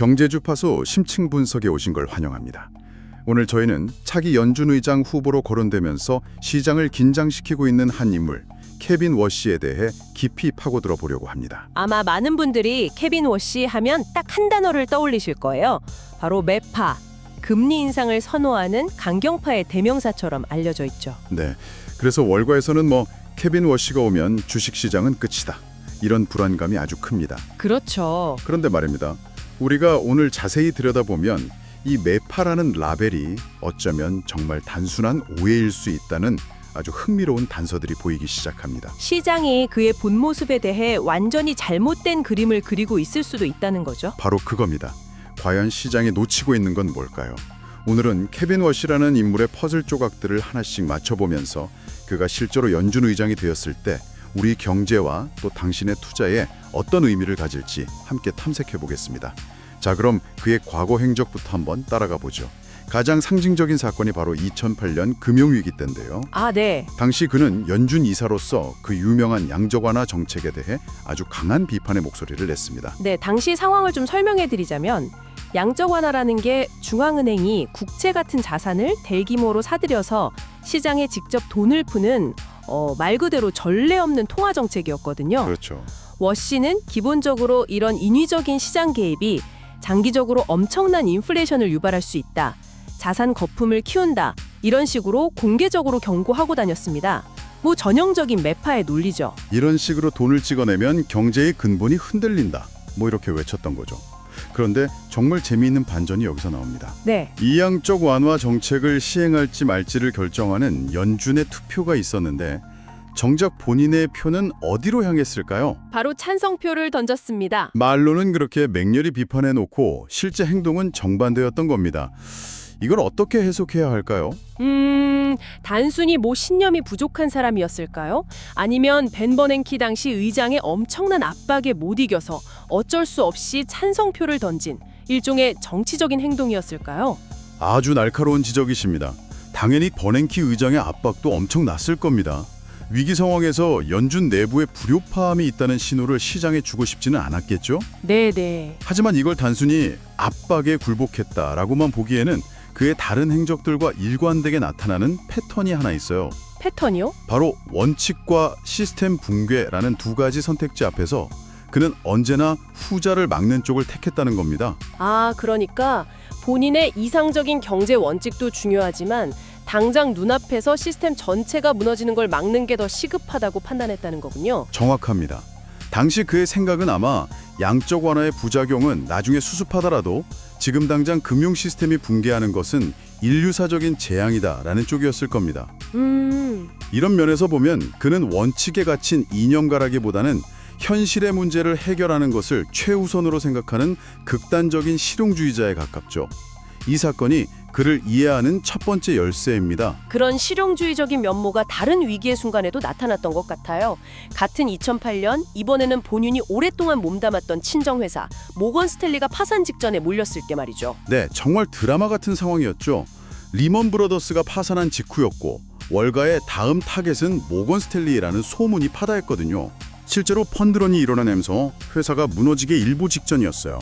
경제주파수 심층 분석에 오신 걸 환영합니다. 오늘 저희는 차기 연준 의장 후보로 거론되면서 시장을 긴장시키고 있는 한 인물, 케빈 워시에 대해 깊이 파고들어 보려고 합니다. 아마 많은 분들이 케빈 워시 하면 딱 한 단어를 떠올리실 거예요. 바로 매파, 금리 인상을 선호하는 강경파의 대명사처럼 알려져 있죠. 네, 그래서 월가에서는 케빈 워시가 오면 주식시장은 끝이다. 이런 불안감이 아주 큽니다. 그렇죠. 그런데 말입니다. 우리가 오늘 자세히 들여다보면 이 매파라는 라벨이 어쩌면 정말 단순한 오해일 수 있다는 아주 흥미로운 단서들이 보이기 시작합니다. 시장이 그의 본 모습에 대해 완전히 잘못된 그림을 그리고 있을 수도 있다는 거죠. 바로 그겁니다. 과연 시장이 놓치고 있는 건 뭘까요? 오늘은 케빈 워시라는 인물의 퍼즐 조각들을 하나씩 맞춰보면서 그가 실제로 연준 의장이 되었을 때 우리 경제와 또 당신의 투자에 어떤 의미를 가질지 함께 탐색해 보겠습니다. 자, 그럼 그의 과거 행적부터 한번 따라가 보죠. 가장 상징적인 사건이 바로 2008년 금융위기 때인데요. 아, 네. 당시 그는 연준 이사로서 그 유명한 양적 완화 정책에 대해 아주 강한 비판의 목소리를 냈습니다. 네, 당시 상황을 좀 설명해 드리자면 양적 완화라는 게 중앙은행이 국채 같은 자산을 대규모로 사들여서 시장에 직접 돈을 푸는 말 그대로 전례 없는 통화 정책이었거든요. 그렇죠. 워시는 기본적으로 이런 인위적인 시장 개입이 장기적으로 엄청난 인플레이션을 유발할 수 있다. 자산 거품을 키운다. 이런 식으로 공개적으로 경고하고 다녔습니다. 전형적인 매파의 논리죠. 이런 식으로 돈을 찍어내면 경제의 근본이 흔들린다. 이렇게 외쳤던 거죠. 그런데 정말 재미있는 반전이 여기서 나옵니다. 네. 이 양적 완화 정책을 시행할지 말지를 결정하는 연준의 투표가 있었는데 정작 본인의 표는 어디로 향했을까요? 바로 찬성표를 던졌습니다. 말로는 그렇게 맹렬히 비판해놓고 실제 행동은 정반대였던 겁니다. 이걸 어떻게 해석해야 할까요? 단순히 신념이 부족한 사람이었을까요? 아니면 벤 버냉키 당시 의장의 엄청난 압박에 못 이겨서 어쩔 수 없이 찬성표를 던진 일종의 정치적인 행동이었을까요? 아주 날카로운 지적이십니다. 당연히 버냉키 의장의 압박도 엄청났을 겁니다. 위기 상황에서 연준 내부에 불협화음이 있다는 신호를 시장에 주고 싶지는 않았겠죠? 네네. 하지만 이걸 단순히 압박에 굴복했다라고만 보기에는 그의 다른 행적들과 일관되게 나타나는 패턴이 하나 있어요. 패턴이요? 바로 원칙과 시스템 붕괴라는 두 가지 선택지 앞에서 그는 언제나 후자를 막는 쪽을 택했다는 겁니다. 아, 그러니까 본인의 이상적인 경제 원칙도 중요하지만 당장 눈앞에서 시스템 전체가 무너지는 걸 막는 게 더 시급하다고 판단했다는 거군요. 정확합니다. 당시 그의 생각은 아마 양적 완화의 부작용은 나중에 수습하더라도 지금 당장 금융 시스템이 붕괴하는 것은 인류사적인 재앙이다라는 쪽이었을 겁니다. 이런 면에서 보면 그는 원칙에 갇힌 이념가라기보다는 현실의 문제를 해결하는 것을 최우선으로 생각하는 극단적인 실용주의자에 가깝죠. 이 사건이 그를 이해하는 첫 번째 열쇠입니다. 그런 실용주의적인 면모가 다른 위기의 순간에도 나타났던 것 같아요. 같은 2008년 이번에는 본인이 오랫동안 몸담았던 친정회사 모건 스탠리가 파산 직전에 몰렸을 때 말이죠. 네, 정말 드라마 같은 상황이었죠. 리먼 브러더스가 파산한 직후였고 월가의 다음 타겟은 모건 스탠리라는 소문이 파다했거든요. 실제로 펀드런이 일어나면서 회사가 무너지기 일보 직전이었어요.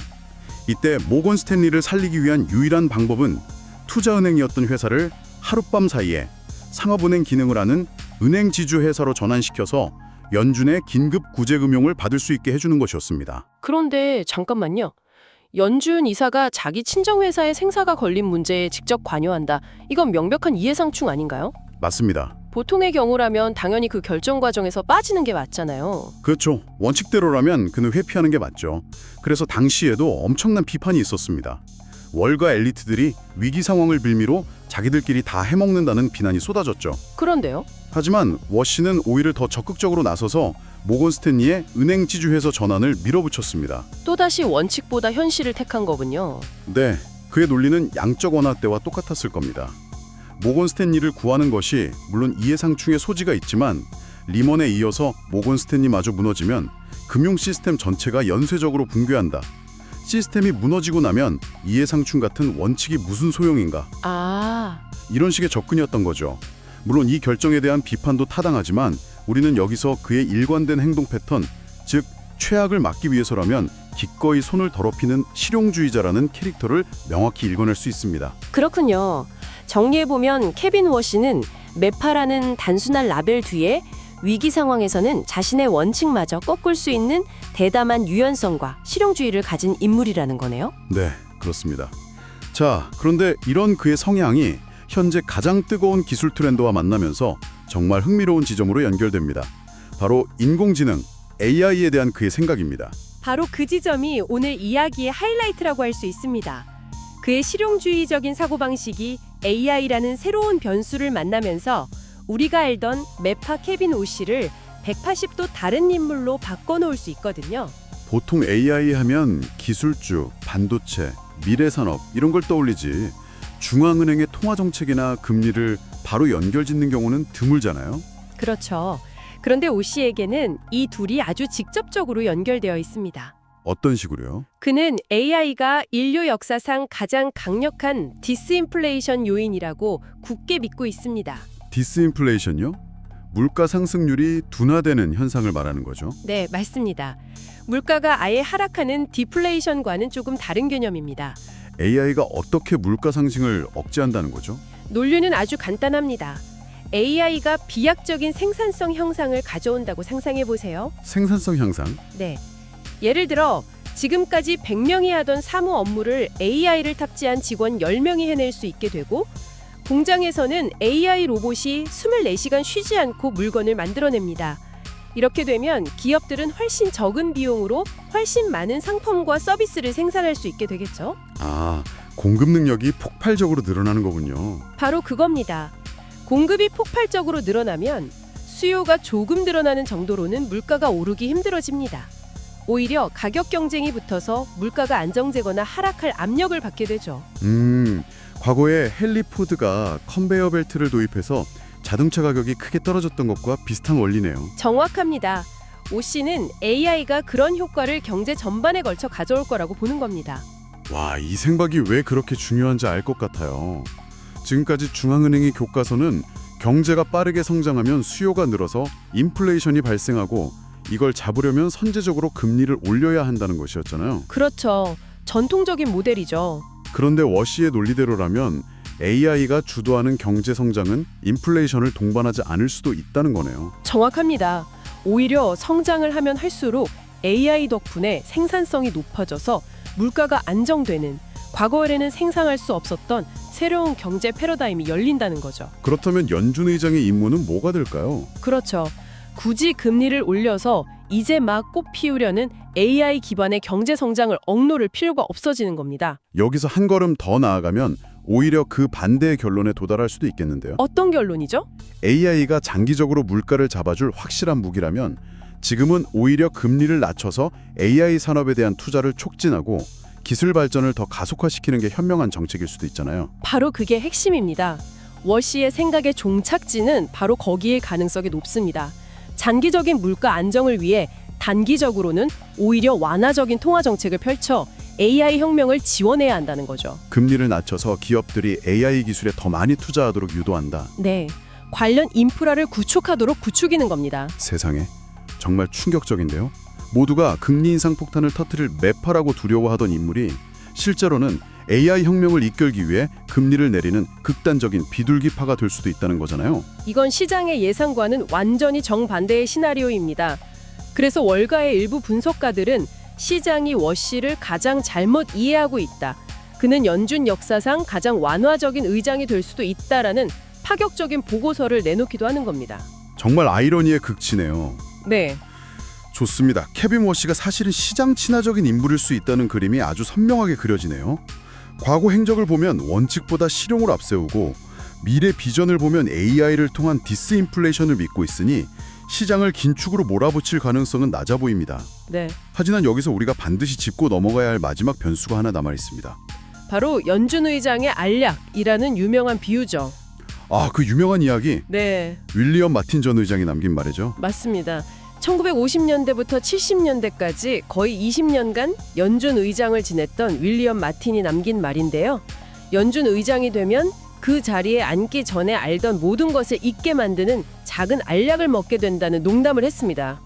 이때 모건 스탠리를 살리기 위한 유일한 방법은 투자은행이었던 회사를 하룻밤 사이에 상업은행 기능을 하는 은행 지주 회사로 전환시켜서 연준의 긴급 구제금융을 받을 수 있게 해주는 것이었습니다. 그런데 잠깐만요. 연준 이사가 자기 친정회사의 생사가 걸린 문제에 직접 관여한다. 이건 명백한 이해상충 아닌가요? 맞습니다. 보통의 경우라면 당연히 그 결정 과정에서 빠지는 게 맞잖아요. 그렇죠. 원칙대로라면 그는 회피하는 게 맞죠. 그래서 당시에도 엄청난 비판이 있었습니다. 월가 엘리트들이 위기 상황을 빌미로 자기들끼리 다 해먹는다는 비난이 쏟아졌죠. 그런데요? 하지만 워시는 오히려 더 적극적으로 나서서 모건 스탠리의 은행 지주회사 전환을 밀어붙였습니다. 또다시 원칙보다 현실을 택한 거군요. 네, 그의 논리는 양적 완화 때와 똑같았을 겁니다. 모건 스탠리를 구하는 것이 물론 이해상충의 소지가 있지만 리먼에 이어서 모건 스탠리마저 무너지면 금융 시스템 전체가 연쇄적으로 붕괴한다. 시스템이 무너지고 나면 이해상충 같은 원칙이 무슨 소용인가? 이런 식의 접근이었던 거죠. 물론 이 결정에 대한 비판도 타당하지만 우리는 여기서 그의 일관된 행동 패턴, 즉 최악을 막기 위해서라면 기꺼이 손을 더럽히는 실용주의자라는 캐릭터를 명확히 읽어낼 수 있습니다. 그렇군요. 정리해보면 케빈 워시는 매파라는 단순한 라벨 뒤에 위기 상황에서는 자신의 원칙마저 꺾을 수 있는 대담한 유연성과 실용주의를 가진 인물이라는 거네요. 네, 그렇습니다. 자, 그런데 이런 그의 성향이 현재 가장 뜨거운 기술 트렌드와 만나면서 정말 흥미로운 지점으로 연결됩니다. 바로 인공지능, AI에 대한 그의 생각입니다. 바로 그 지점이 오늘 이야기의 하이라이트라고 할 수 있습니다. 그의 실용주의적인 사고방식이 AI라는 새로운 변수를 만나면서 우리가 알던 매파 케빈 오씨를 180도 다른 인물로 바꿔놓을 수 있거든요. 보통 AI 하면 기술주, 반도체, 미래산업 이런 걸 떠올리지 중앙은행의 통화정책이나 금리를 바로 연결짓는 경우는 드물잖아요. 그렇죠. 그런데 오 씨에게는 이 둘이 아주 직접적으로 연결되어 있습니다. 어떤 식으로요? 그는 AI가 인류 역사상 가장 강력한 디스인플레이션 요인이라고 굳게 믿고 있습니다. 디스인플레이션요? 물가 상승률이 둔화되는 현상을 말하는 거죠. 네, 맞습니다. 물가가 아예 하락하는 디플레이션과는 조금 다른 개념입니다. AI가 어떻게 물가 상승을 억제한다는 거죠? 논리는 아주 간단합니다. AI가 비약적인 생산성 향상을 가져온다고 상상해 보세요. 생산성 향상? 네. 예를 들어 지금까지 100명이 하던 사무 업무를 AI를 탑재한 직원 10명이 해낼 수 있게 되고 공장에서는 AI 로봇이 24시간 쉬지 않고 물건을 만들어냅니다. 이렇게 되면 기업들은 훨씬 적은 비용으로 훨씬 많은 상품과 서비스를 생산할 수 있게 되겠죠. 아, 공급 능력이 폭발적으로 늘어나는 거군요. 바로 그겁니다. 공급이 폭발적으로 늘어나면 수요가 조금 늘어나는 정도로는 물가가 오르기 힘들어집니다. 오히려 가격 경쟁이 붙어서 물가가 안정되거나 하락할 압력을 받게 되죠. 과거에 헨리 포드가 컨베이어 벨트를 도입해서 자동차 가격이 크게 떨어졌던 것과 비슷한 원리네요. 정확합니다. 오 씨는 AI가 그런 효과를 경제 전반에 걸쳐 가져올 거라고 보는 겁니다. 와, 이 생각이 왜 그렇게 중요한지 알 것 같아요. 지금까지 중앙은행의 교과서는 경제가 빠르게 성장하면 수요가 늘어서 인플레이션이 발생하고 이걸 잡으려면 선제적으로 금리를 올려야 한다는 것이었잖아요. 그렇죠. 전통적인 모델이죠. 그런데 워시의 논리대로라면 AI가 주도하는 경제 성장은 인플레이션을 동반하지 않을 수도 있다는 거네요. 정확합니다. 오히려 성장을 하면 할수록 AI 덕분에 생산성이 높아져서 물가가 안정되는, 과거에는 생산할 수 없었던 새로운 경제 패러다임이 열린다는 거죠. 그렇다면 연준 의장의 임무는 뭐가 될까요? 그렇죠. 굳이 금리를 올려서 이제 막 꽃 피우려는 AI 기반의 경제 성장을 억누를 필요가 없어지는 겁니다. 여기서 한 걸음 더 나아가면 오히려 그 반대의 결론에 도달할 수도 있겠는데요. 어떤 결론이죠? AI가 장기적으로 물가를 잡아줄 확실한 무기라면 지금은 오히려 금리를 낮춰서 AI 산업에 대한 투자를 촉진하고 기술 발전을 더 가속화시키는 게 현명한 정책일 수도 있잖아요. 바로 그게 핵심입니다. 워시의 생각의 종착지는 바로 거기에 가능성이 높습니다. 장기적인 물가 안정을 위해 단기적으로는 오히려 완화적인 통화 정책을 펼쳐 AI 혁명을 지원해야 한다는 거죠. 금리를 낮춰서 기업들이 AI 기술에 더 많이 투자하도록 유도한다. 네, 관련 인프라를 구축하도록 부추기는 겁니다. 세상에, 정말 충격적인데요. 모두가 금리 인상 폭탄을 터뜨릴 매파라고 두려워하던 인물이 실제로는 AI 혁명을 이끌기 위해 금리를 내리는 극단적인 비둘기파가 될 수도 있다는 거잖아요. 이건 시장의 예상과는 완전히 정반대의 시나리오입니다. 그래서 월가의 일부 분석가들은 시장이 워시를 가장 잘못 이해하고 있다. 그는 연준 역사상 가장 완화적인 의장이 될 수도 있다라는 파격적인 보고서를 내놓기도 하는 겁니다. 정말 아이러니의 극치네요. 네, 좋습니다. 케빈 워시가 사실은 시장 친화적인 인물일 수 있다는 그림이 아주 선명하게 그려지네요. 과거 행적을 보면 원칙보다 실용을 앞세우고 미래 비전을 보면 AI를 통한 디스인플레이션을 믿고 있으니 시장을 긴축으로 몰아붙일 가능성은 낮아 보입니다. 네. 하지만 여기서 우리가 반드시 짚고 넘어가야 할 마지막 변수가 하나 남아 있습니다. 바로 연준 의장의 알약이라는 유명한 비유죠. 아, 그 유명한 이야기. 네, 윌리엄 마틴 전 의장이 남긴 말이죠. 맞습니다. 1950년대부터 70년대까지 거의 20년간 연준 의장을 지냈던 윌리엄 마틴이 남긴 말인데요. 연준 의장이 되면 그 자리에 앉기 전에 알던 모든 것을 잊게 만드는 작은 알약을 먹게 된다는 농담을 했습니다.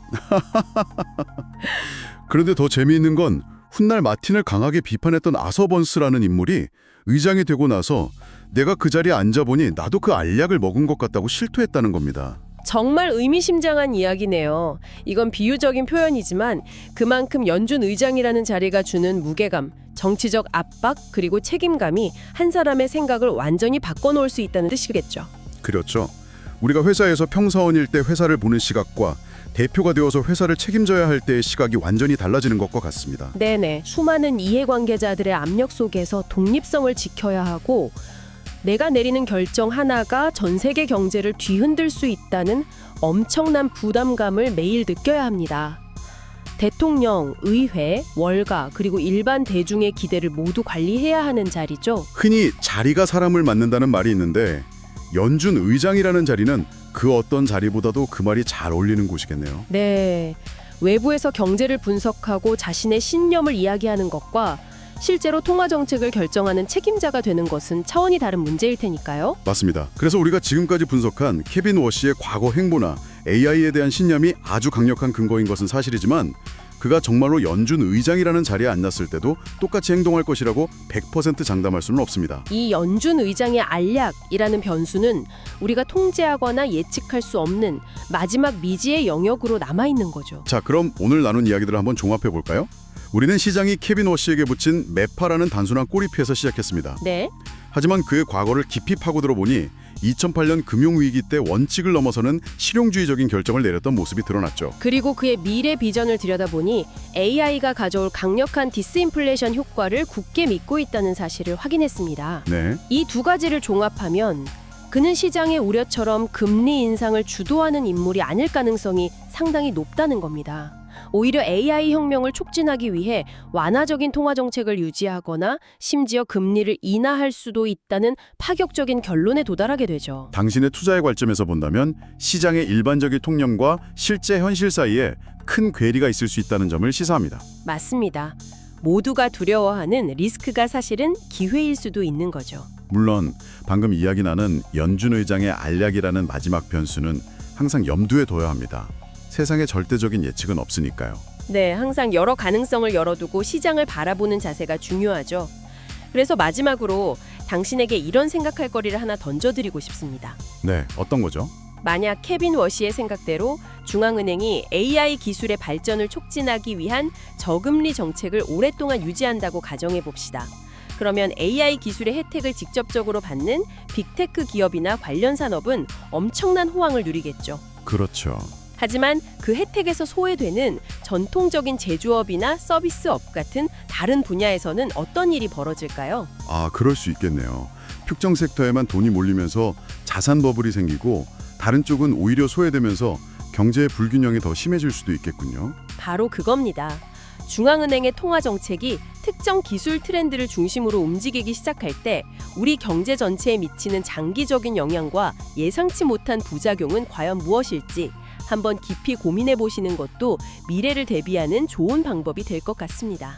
그런데 더 재미있는 건 훗날 마틴을 강하게 비판했던 아서번스라는 인물이 의장이 되고 나서 내가 그 자리에 앉아보니 나도 그 알약을 먹은 것 같다고 실토했다는 겁니다. 정말 의미심장한 이야기네요. 이건 비유적인 표현이지만 그만큼 연준 의장이라는 자리가 주는 무게감, 정치적 압박 그리고 책임감이 한 사람의 생각을 완전히 바꿔놓을 수 있다는 뜻이겠죠. 그렇죠. 우리가 회사에서 평사원일 때 회사를 보는 시각과 대표가 되어서 회사를 책임져야 할 때의 시각이 완전히 달라지는 것과 같습니다. 네네. 수많은 이해관계자들의 압력 속에서 독립성을 지켜야 하고 내가 내리는 결정 하나가 전 세계 경제를 뒤흔들 수 있다는 엄청난 부담감을 매일 느껴야 합니다. 대통령, 의회, 월가 그리고 일반 대중의 기대를 모두 관리해야 하는 자리죠. 흔히 자리가 사람을 맞는다는 말이 있는데 연준 의장이라는 자리는 그 어떤 자리보다도 그 말이 잘 어울리는 곳이겠네요. 네. 외부에서 경제를 분석하고 자신의 신념을 이야기하는 것과 실제로 통화 정책을 결정하는 책임자가 되는 것은 차원이 다른 문제일 테니까요. 맞습니다. 그래서 우리가 지금까지 분석한 케빈 워시의 과거 행보나 AI에 대한 신념이 아주 강력한 근거인 것은 사실이지만 그가 정말로 연준 의장이라는 자리에 앉았을 때도 똑같이 행동할 것이라고 100% 장담할 수는 없습니다. 이 연준 의장의 알약이라는 변수는 우리가 통제하거나 예측할 수 없는 마지막 미지의 영역으로 남아있는 거죠. 자, 그럼 오늘 나눈 이야기들을 한번 종합해 볼까요? 우리는 시장이 케빈 워시에게 붙인 매파라는 단순한 꼬리표에서 시작했습니다. 네. 하지만 그의 과거를 깊이 파고들어 보니 2008년 금융위기 때 원칙을 넘어서는 실용주의적인 결정을 내렸던 모습이 드러났죠. 그리고 그의 미래 비전을 들여다보니 AI가 가져올 강력한 디스인플레이션 효과를 굳게 믿고 있다는 사실을 확인했습니다. 네, 이 두 가지를 종합하면 그는 시장의 우려처럼 금리 인상을 주도하는 인물이 아닐 가능성이 상당히 높다는 겁니다. 오히려 AI 혁명을 촉진하기 위해 완화적인 통화 정책을 유지하거나 심지어 금리를 인하할 수도 있다는 파격적인 결론에 도달하게 되죠. 당신의 투자의 관점에서 본다면 시장의 일반적인 통념과 실제 현실 사이에 큰 괴리가 있을 수 있다는 점을 시사합니다. 맞습니다. 모두가 두려워하는 리스크가 사실은 기회일 수도 있는 거죠. 물론 방금 이야기 나는 연준 의장의 알약이라는 마지막 변수는 항상 염두에 둬야 합니다. 세상에 절대적인 예측은 없으니까요. 네, 항상 여러 가능성을 열어두고 시장을 바라보는 자세가 중요하죠. 그래서 마지막으로 당신에게 이런 생각할 거리를 하나 던져드리고 싶습니다. 네, 어떤 거죠? 만약 케빈 워시의 생각대로 중앙은행이 AI 기술의 발전을 촉진하기 위한 저금리 정책을 오랫동안 유지한다고 가정해 봅시다. 그러면 AI 기술의 혜택을 직접적으로 받는 빅테크 기업이나 관련 산업은 엄청난 호황을 누리겠죠. 그렇죠. 하지만 그 혜택에서 소외되는 전통적인 제조업이나 서비스업 같은 다른 분야에서는 어떤 일이 벌어질까요? 아, 그럴 수 있겠네요. 특정 섹터에만 돈이 몰리면서 자산 버블이 생기고 다른 쪽은 오히려 소외되면서 경제의 불균형이 더 심해질 수도 있겠군요. 바로 그겁니다. 중앙은행의 통화 정책이 특정 기술 트렌드를 중심으로 움직이기 시작할 때 우리 경제 전체에 미치는 장기적인 영향과 예상치 못한 부작용은 과연 무엇일지 한번 깊이 고민해 보시는 것도 미래를 대비하는 좋은 방법이 될 것 같습니다.